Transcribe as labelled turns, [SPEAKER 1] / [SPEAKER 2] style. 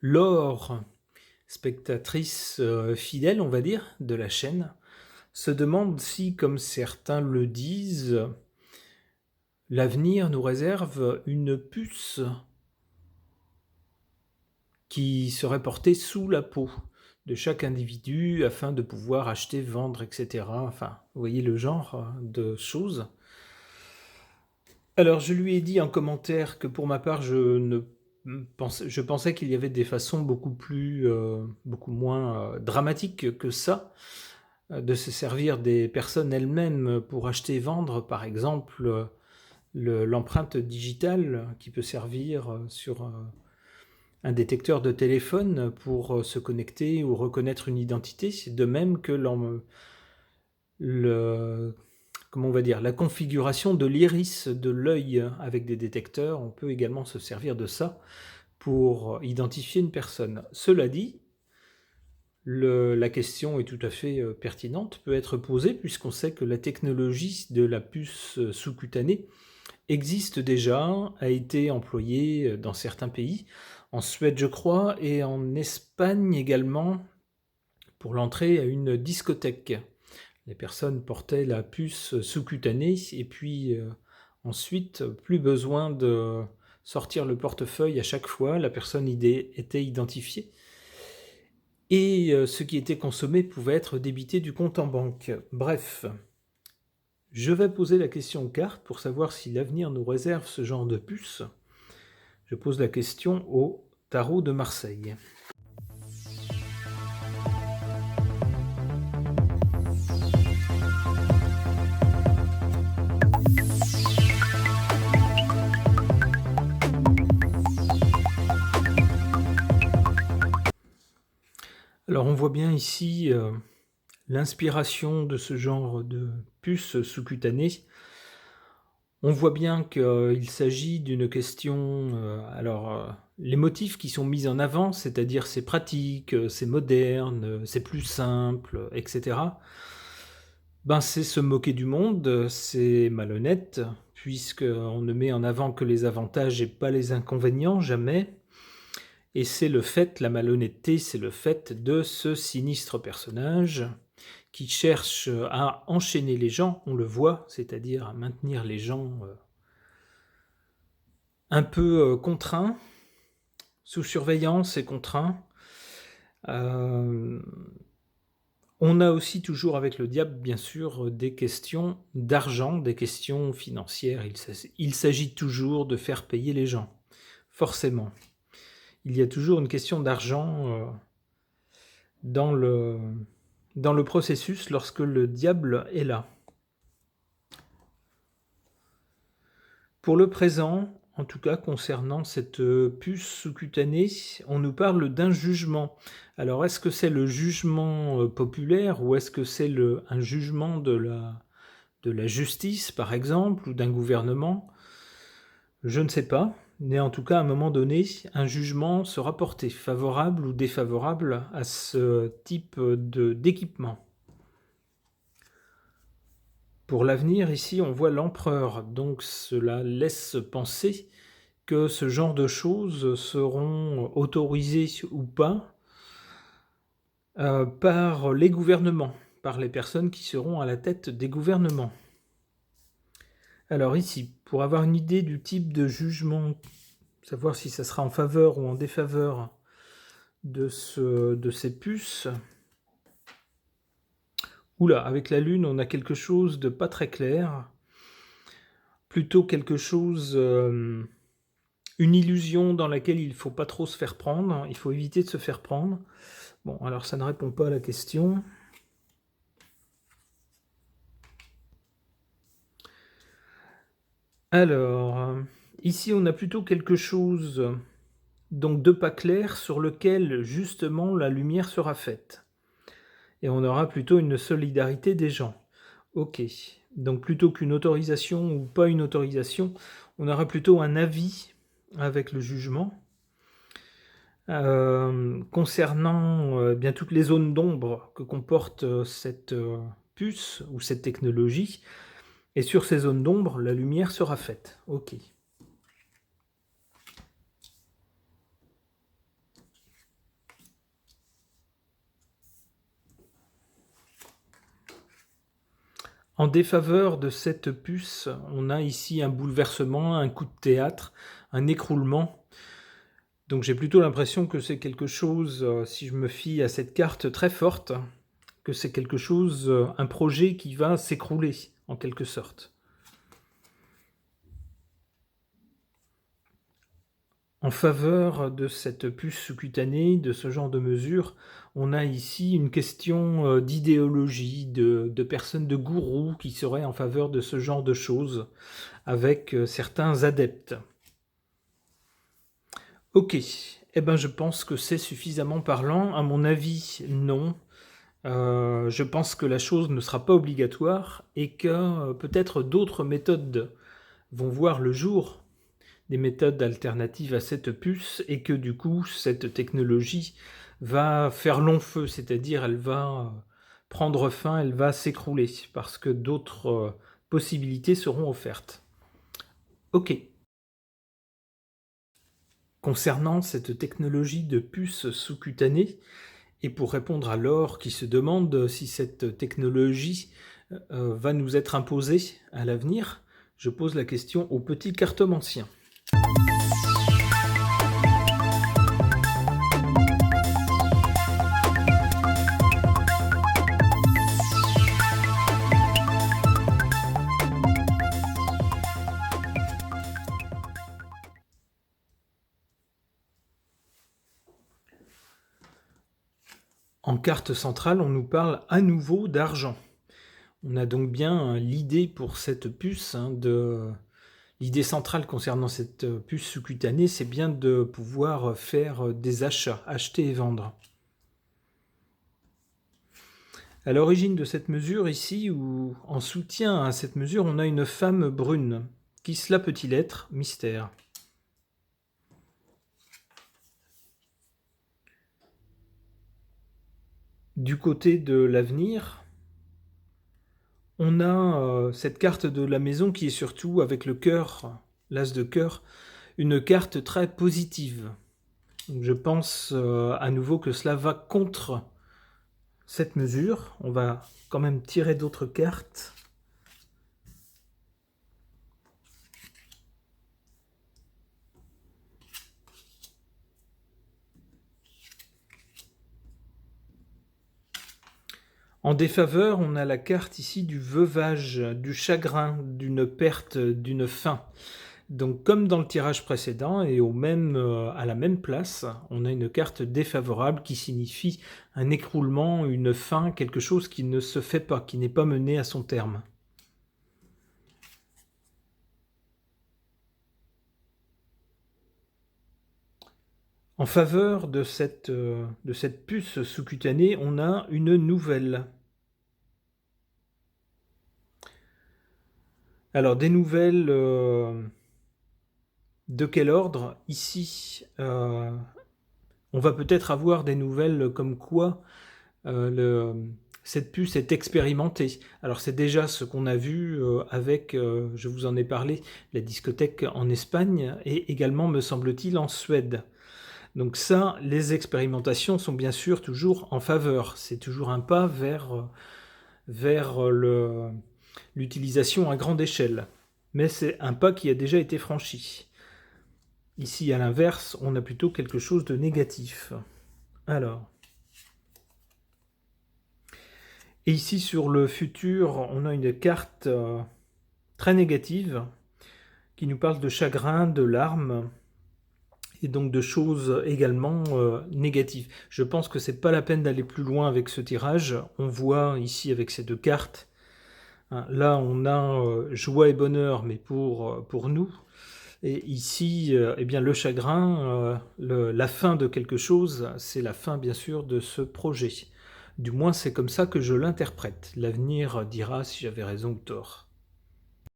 [SPEAKER 1] Laure, spectatrice fidèle, on va dire, de la chaîne, se demande si, comme certains le disent, l'avenir nous réserve une puce qui serait portée sous la peau de chaque individu afin de pouvoir acheter, vendre, etc. Enfin, vous voyez le genre de choses. Alors, je lui ai dit en commentaire que pour ma part, je pensais qu'il y avait des façons beaucoup moins dramatiques que ça, de se servir des personnes elles-mêmes pour acheter et vendre, par exemple, l'empreinte digitale qui peut servir sur un détecteur de téléphone pour se connecter ou reconnaître une identité, de même que le, comment on va dire, la configuration de l'iris de l'œil avec des détecteurs. On peut également se servir de ça pour identifier une personne. Cela dit, la question est tout à fait pertinente, peut être posée puisqu'on sait que la technologie de la puce sous-cutanée existe déjà, a été employée dans certains pays, en Suède je crois, et en Espagne également, pour l'entrée à une discothèque. Les personnes portaient la puce sous-cutanée et puis ensuite, plus besoin de sortir le portefeuille à chaque fois, la personne était identifiée et ce qui était consommé pouvait être débité du compte en banque. Bref, je vais poser la question aux cartes pour savoir si l'avenir nous réserve ce genre de puce. Je pose la question au tarot de Marseille. Alors on voit bien ici l'inspiration de ce genre de puce sous-cutanée. On voit bien qu'il s'agit d'une question... les motifs qui sont mis en avant, c'est-à-dire c'est pratique, c'est moderne, c'est plus simple, etc., ben c'est se moquer du monde, c'est malhonnête, puisqu'on ne met en avant que les avantages et pas les inconvénients, jamais. Et c'est le fait, la malhonnêteté, c'est le fait de ce sinistre personnage qui cherche à enchaîner les gens, on le voit, c'est-à-dire à maintenir les gens un peu contraints, sous surveillance et contraints. On a aussi toujours avec le diable, bien sûr, des questions d'argent, des questions financières. Il s'agit toujours de faire payer les gens, forcément. Il y a toujours une question d'argent dans le processus lorsque le diable est là. Pour le présent, en tout cas concernant cette puce sous-cutanée, on nous parle d'un jugement. Alors est-ce que c'est le jugement populaire ou est-ce que c'est un jugement de la justice par exemple ou d'un gouvernement? Je ne sais pas, mais en tout cas à un moment donné, un jugement sera porté, favorable ou défavorable à ce type d'équipement. Pour l'avenir, ici, on voit l'empereur, donc cela laisse penser que ce genre de choses seront autorisées ou pas par les gouvernements, par les personnes qui seront à la tête des gouvernements. Alors ici, pour avoir une idée du type de jugement, savoir si ça sera en faveur ou en défaveur de ces puces, oula, avec la lune, on a quelque chose de pas très clair, plutôt quelque chose... une illusion dans laquelle il ne faut pas trop se faire prendre, il faut éviter de se faire prendre. Bon, alors ça ne répond pas à la question. Alors, ici on a plutôt quelque chose donc de pas clair sur lequel justement la lumière sera faite. Et on aura plutôt une solidarité des gens. Ok, donc plutôt qu'une autorisation ou pas une autorisation, on aura plutôt un avis avec le jugement. Concernant bien toutes les zones d'ombre que comporte cette puce ou cette technologie, et sur ces zones d'ombre, la lumière sera faite. Ok. En défaveur de cette puce, on a ici un bouleversement, un coup de théâtre, un écroulement. Donc j'ai plutôt l'impression que c'est quelque chose, si je me fie à cette carte très forte, que c'est quelque chose, un projet qui va s'écrouler, en quelque sorte. En faveur de cette puce sous-cutanée, de ce genre de mesures, on a ici une question d'idéologie, de personnes, de gourous qui seraient en faveur de ce genre de choses, avec certains adeptes. Ok, eh ben je pense que c'est suffisamment parlant. À mon avis, non. Je pense que la chose ne sera pas obligatoire et que peut-être d'autres méthodes vont voir le jour, des méthodes alternatives à cette puce, et que du coup, cette technologie va faire long feu, c'est-à-dire elle va prendre fin, elle va s'écrouler, parce que d'autres possibilités seront offertes. Ok. Concernant cette technologie de puce sous-cutanée, et pour répondre à Laure qui se demande si cette technologie va nous être imposée à l'avenir, je pose la question au petit cartomancien. En carte centrale, on nous parle à nouveau d'argent. On a donc bien l'idée pour cette puce, l'idée centrale concernant cette puce sous-cutanée, c'est bien de pouvoir faire des achats, acheter et vendre. À l'origine de cette mesure ici, ou en soutien à cette mesure, on a une femme brune. Qui cela peut-il être? Mystère. Du côté de l'avenir, on a cette carte de la maison qui est surtout, avec le cœur, l'as de cœur, une carte très positive. Donc je pense à nouveau que cela va contre cette mesure. On va quand même tirer d'autres cartes. En défaveur, on a la carte ici du veuvage, du chagrin, d'une perte, d'une fin. Donc comme dans le tirage précédent et à la même place, on a une carte défavorable qui signifie un écroulement, une fin, quelque chose qui ne se fait pas, qui n'est pas mené à son terme. En faveur de cette puce sous-cutanée, on a une nouvelle. Alors, des nouvelles de quel ordre? Ici, on va peut-être avoir des nouvelles comme quoi cette puce est expérimentée. Alors, c'est déjà ce qu'on a vu avec, je vous en ai parlé, la discothèque en Espagne et également, me semble-t-il, en Suède. Donc ça, les expérimentations sont bien sûr toujours en faveur. C'est toujours un pas vers l'utilisation à grande échelle. Mais c'est un pas qui a déjà été franchi. Ici, à l'inverse, on a plutôt quelque chose de négatif. Alors. Et ici, sur le futur, on a une carte très négative qui nous parle de chagrin, de larmes, et donc de choses également négatives. Je pense que c'est pas la peine d'aller plus loin avec ce tirage. On voit ici avec ces deux cartes, hein, là on a joie et bonheur, mais pour nous. Et ici, eh bien, le chagrin, la fin de quelque chose, c'est la fin bien sûr de ce projet. Du moins c'est comme ça que je l'interprète. L'avenir dira si j'avais raison ou tort.